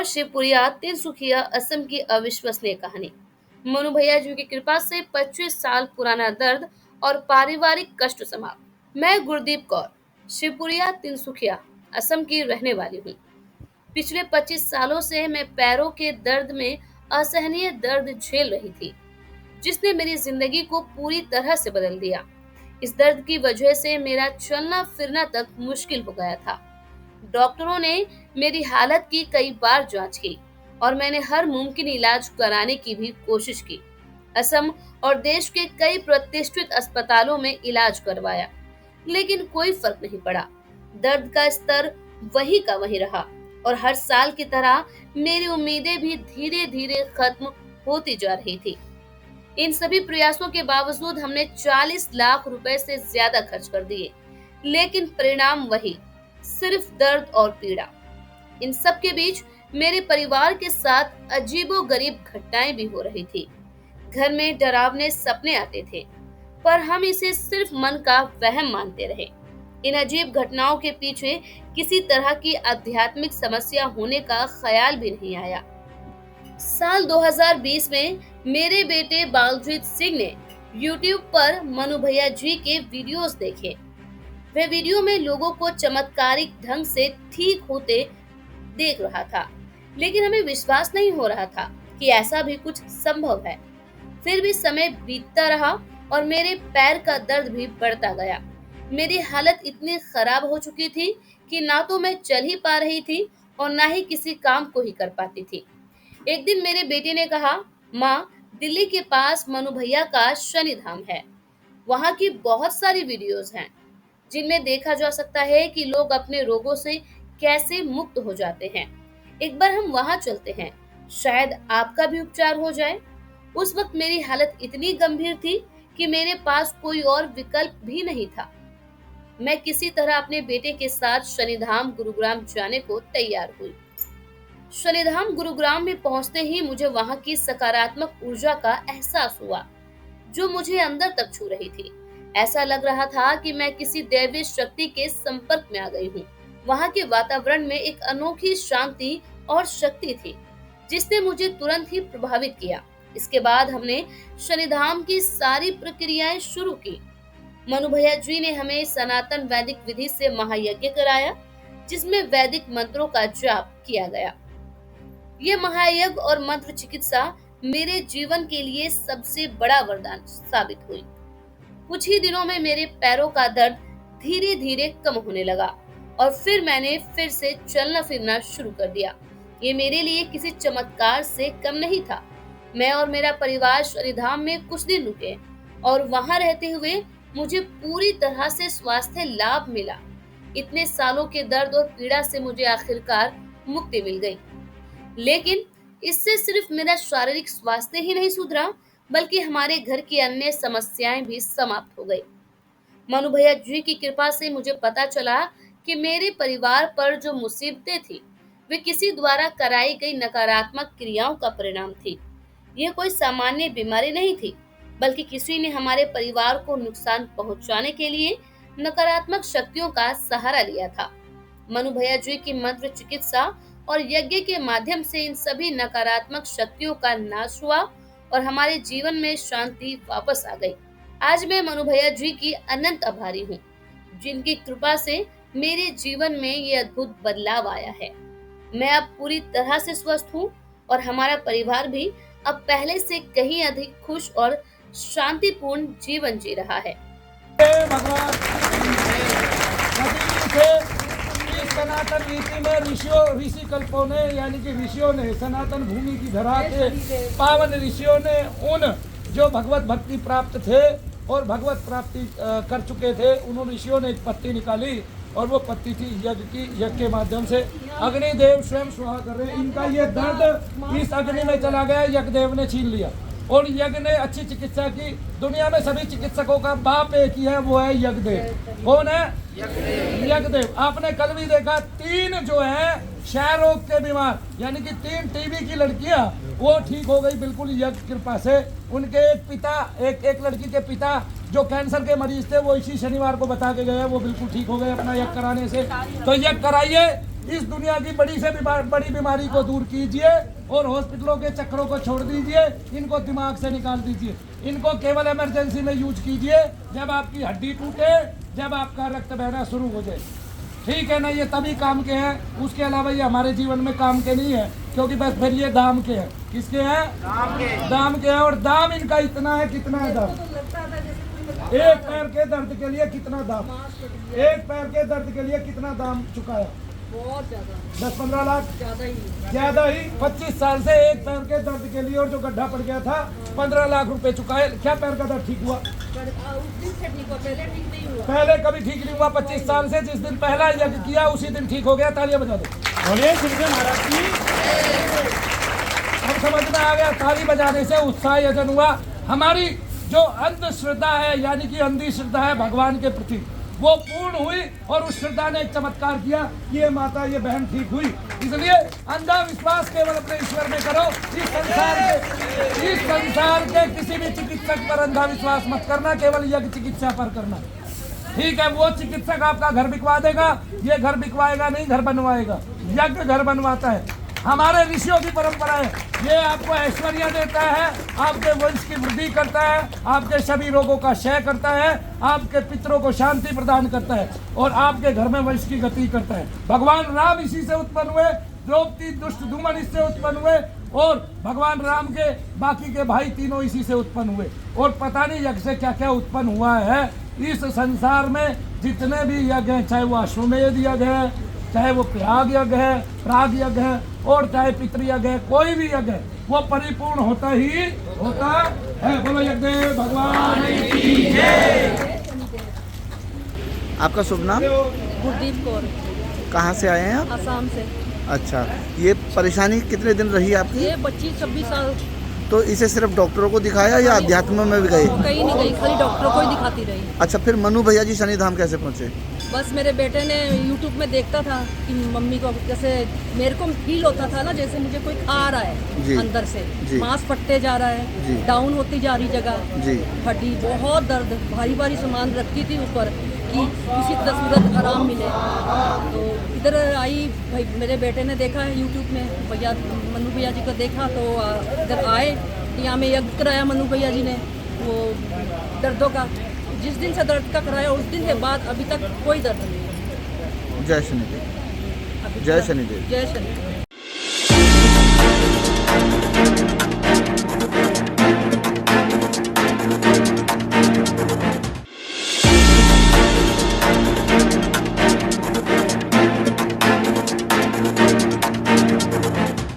शिवपुरिया तिनसुकिया असम की अविश्वसनीय कहानी। मनु भैया जी की कृपा से 25 साल पुराना दर्द और पारिवारिक कष्ट समाप्त। मैं गुरदीप कौर शिवपुरिया तिनसुकिया असम की रहने वाली हूँ। पिछले 25 सालों से मैं पैरों के दर्द में असहनीय दर्द झेल रही थी, जिसने मेरी जिंदगी को पूरी तरह से बदल दिया। इस दर्द की वजह से मेरा चलना फिरना तक मुश्किल हो गया था। डॉक्टरों ने मेरी हालत की कई बार जांच की और मैंने हर मुमकिन इलाज कराने की भी कोशिश की। असम और देश के कई प्रतिष्ठित अस्पतालों में इलाज करवाया, लेकिन कोई फर्क नहीं पड़ा। दर्द का स्तर वही का वही रहा और हर साल की तरह मेरी उम्मीदें भी धीरे धीरे खत्म होती जा रही थी। इन सभी प्रयासों के बावजूद हमने 40 लाख रुपए से ज्यादा खर्च कर दिए, लेकिन परिणाम वही, सिर्फ दर्द और पीड़ा। इन सब के बीच मेरे परिवार के साथ अजीबोगरीब घटनाएं भी हो रही थी। घर में डरावने सपने आते थे, पर हम इसे सिर्फ मन का वहम मानते रहे। इन अजीब घटनाओं के पीछे किसी तरह की आध्यात्मिक समस्या होने का ख्याल भी नहीं आया। साल 2020 में मेरे बेटे बालजीत सिंह ने YouTube पर मनु भैया जी के वीडियोस देखे। वह वीडियो में लोगों को चमत्कारिक ढंग से ठीक होते देख रहा था, लेकिन हमें विश्वास नहीं हो रहा था कि ऐसा भी कुछ संभव है। फिर भी समय बीतता रहा और मेरे पैर का दर्द भी बढ़ता गया। मेरी हालत इतनी खराब हो चुकी थी कि ना तो मैं चल ही पा रही थी और ना ही किसी काम को ही कर पाती थी। एक दिन मेरे बेटे ने कहा, माँ, दिल्ली के पास मनु भैया का शनि धाम है। वहाँ की बहुत सारी वीडियोस हैं जिनमें देखा जा सकता है कि लोग अपने रोगों से कैसे मुक्त हो जाते हैं। एक बार हम वहां चलते हैं, शायद आपका भी उपचार हो जाए। उस वक्त मेरी हालत इतनी गंभीर थी कि मेरे पास कोई और विकल्प भी नहीं था। मैं किसी तरह अपने बेटे के साथ शनिधाम गुरुग्राम जाने को तैयार हुई। शनिधाम गुरुग्राम में पहुंचते ही मुझे वहां की सकारात्मक ऊर्जा का एहसास हुआ, जो मुझे अंदर तक छू रही थी। ऐसा लग रहा था कि मैं किसी दैवीय शक्ति के संपर्क में आ गई हूँ। वहाँ के वातावरण में एक अनोखी शांति और शक्ति थी, जिसने मुझे तुरंत ही प्रभावित किया। इसके बाद हमने शनिधाम की सारी प्रक्रियाएं शुरू की। मनु भैया जी ने हमें सनातन वैदिक विधि से महायज्ञ कराया, जिसमें वैदिक मंत्रों का जाप किया गया। ये महायज्ञ और मंत्र चिकित्सा मेरे जीवन के लिए सबसे बड़ा वरदान साबित हुई। कुछ ही दिनों में मेरे पैरों का दर्द धीरे धीरे कम होने लगा और फिर मैंने फिर से चलना फिरना शुरू कर दिया। ये मेरे लिए किसी चमत्कार से कम नहीं था। मैं और मेरा परिवार शनिधाम में कुछ दिन रुके और वहां रहते हुए मुझे पूरी तरह से स्वास्थ्य लाभ मिला। इतने सालों के दर्द और पीड़ा से मुझे आखिरकार मुक्ति मिल गई। लेकिन इससे सिर्फ मेरा शारीरिक स्वास्थ्य ही नहीं सुधरा, बल्कि हमारे घर की अन्य समस्याएं भी समाप्त हो गई। मनु भैया जी की कृपा से मुझे पता चला कि मेरे परिवार पर जो मुसीबतें थी, वे किसी द्वारा कराई गई नकारात्मक क्रियाओं का परिणाम थी। यह कोई सामान्य बीमारी नहीं थी, बल्कि किसी ने हमारे परिवार को नुकसान पहुंचाने के लिए नकारात्मक शक्तियों का सहारा लिया था। मनु भैया जी की मंत्र चिकित्सा और यज्ञ के माध्यम से इन सभी नकारात्मक शक्तियों का नाश हुआ और हमारे जीवन में शांति वापस आ गई। आज मैं मनु भैया जी की अनंत आभारी हूँ, जिनकी कृपा से मेरे जीवन में ये अद्भुत बदलाव आया है। मैं अब पूरी तरह से स्वस्थ हूँ और हमारा परिवार भी अब पहले से कहीं अधिक खुश और शांतिपूर्ण जीवन जी रहा है। सनातन रीति में ऋषि कल्पों ने, यानी कि ऋषियों ने, सनातन भूमि की धरा के पावन ऋषियों ने उन जो भगवत भक्ति प्राप्त थे और भगवत प्राप्ति कर चुके थे, उन ऋषियों ने एक पत्ती निकाली और वो पत्ती थी यज्ञ की। यज्ञ के माध्यम से अग्निदेव स्वयं स्वाहा कर रहे हैं। इनका ये दर्द इस अग्नि में चला गया, यज्ञदेव ने छीन लिया और यज्ञ ने अच्छी चिकित्सा की। दुनिया में सभी चिकित्सकों का बाप एक ही है, वो है यज्ञदेव। कौन है? यज्ञदेव। आपने कल भी देखा, 3 जो है क्षय रोग के बीमार, यानी कि 3 टीबी की लड़कियां, वो ठीक हो गई बिल्कुल यज्ञ कृपा से। उनके एक पिता, एक लड़की के पिता जो कैंसर के मरीज थे, वो इसी शनिवार को बता के गए, वो बिल्कुल ठीक हो गए अपना यज्ञ कराने से। तो यज्ञ कराइए, इस दुनिया की बड़ी बीमारी को दूर कीजिए और हॉस्पिटलों के चक्करों को छोड़ दीजिए, इनको दिमाग से निकाल दीजिए। इनको केवल इमरजेंसी में यूज कीजिए, जब आपकी हड्डी टूटे, जब आपका रक्त बहना शुरू हो जाए, ठीक है ना। ये तभी काम के हैं, उसके अलावा ये हमारे जीवन में काम के नहीं है, क्योंकि बस फिर ये दाम के हैं। किसके हैं? दाम के हैं। और दाम इनका इतना है, कितना है दाम? एक पैर के दर्द के लिए कितना दाम? एक पैर के दर्द के लिए कितना दाम चुकाया? बहुत ज्यादा, 10-15 लाख ज्यादा ही। 25 साल से एक पैर के दर्द के लिए, और जो गड्ढा पड़ गया था 15 लाख रुपए चुकाए। क्या पैर का दर्द ठीक हुआ? उस दिन से ठीक हुआ, पहले ठीक नहीं हुआ। पहले कभी ठीक नहीं हुआ। 25 साल से जिस दिन पहला यज्ञ किया उसी दिन ठीक हो गया। तालियां बजा दो। बोलिए श्री महाराज की। अब समझ में आ गया, ताली बजाने से उत्साह यजन हुआ। हमारी जो अंधश्रद्धा है, यानी कि अंधी श्रद्धा है भगवान के प्रति, वो पूर्ण हुई और उस श्रद्धा ने एक चमत्कार किया। ये माता, ये बहन ठीक हुई। इसलिए अंधा विश्वास केवल अपने ईश्वर में करो। इस संसार के किसी भी चिकित्सक पर अंधा विश्वास मत करना, केवल यज्ञ चिकित्सा पर करना, ठीक है। वो चिकित्सक आपका घर बिकवा देगा, ये घर बिकवाएगा नहीं, घर बनवाएगा। यज्ञ घर बनवाता है। हमारे ऋषियों की परंपरा है, ये आपको ऐश्वर्य देता है, आपके वंश की वृद्धि करता है, आपके सभी रोगों का क्षय करता है, आपके पितरों को शांति प्रदान करता है और आपके घर में वंश की गति करता है। भगवान राम इसी से उत्पन्न हुए, द्रौपदी दुष्ट धूमन इससे उत्पन्न हुए, और भगवान राम के बाकी के भाई तीनों इसी से उत्पन्न हुए। और पता नहीं यज्ञ से क्या क्या उत्पन्न हुआ है। इस संसार में जितने भी यज्ञ हैं, चाहे वो अश्वमेध यज्ञ है, चाहे वो प्रयाग यज्ञ है, प्राग यज्ञ है, और चाहे पितृयज्ञ है, कोई भी यज्ञ है, वो परिपूर्ण होता ही होता है। बोलो यज्ञ भगवान की जय। आपका शुभ नाम? गुरदीप कौर, कहाँ से आए हैं आप? आसाम से। अच्छा, ये परेशानी कितने दिन रही आपकी? ये 25-26 साल तो इसे सिर्फ डॉक्टरों को दिखाया या अध्यात्म में भी गए? कहीं नहीं गई, खाली डॉक्टरों को ही दिखाती रही। अच्छा, फिर मनु भैया जी शनिधाम कैसे पहुँचे? बस मेरे बेटे ने यूट्यूब में देखता था कि मम्मी को, जैसे मेरे को फील होता था ना, जैसे मुझे कोई खा रहा जी। है अंदर से, जी। मांस फटते जा रहा जी। है, डाउन होती जा रही जगह, जी। हड्डी, बहुत दर्द, भारी भारी सामान रखती थी ऊपर कि किसी तरह सूरत आराम मिले। तो इधर आई भाई, मेरे बेटे ने देखा है यूट्यूब में, भैया मनु भैया जी को देखा तो इधर आए। यहाँ में यज्ञ कराया मनु भैया जी ने, वो दर्दों का। जिस दिन से दर्द का कराया उस दिन के बाद अभी तक कोई दर्द नहीं है। जय शनिदेव। जय शनिदेव। जय शनिदेव।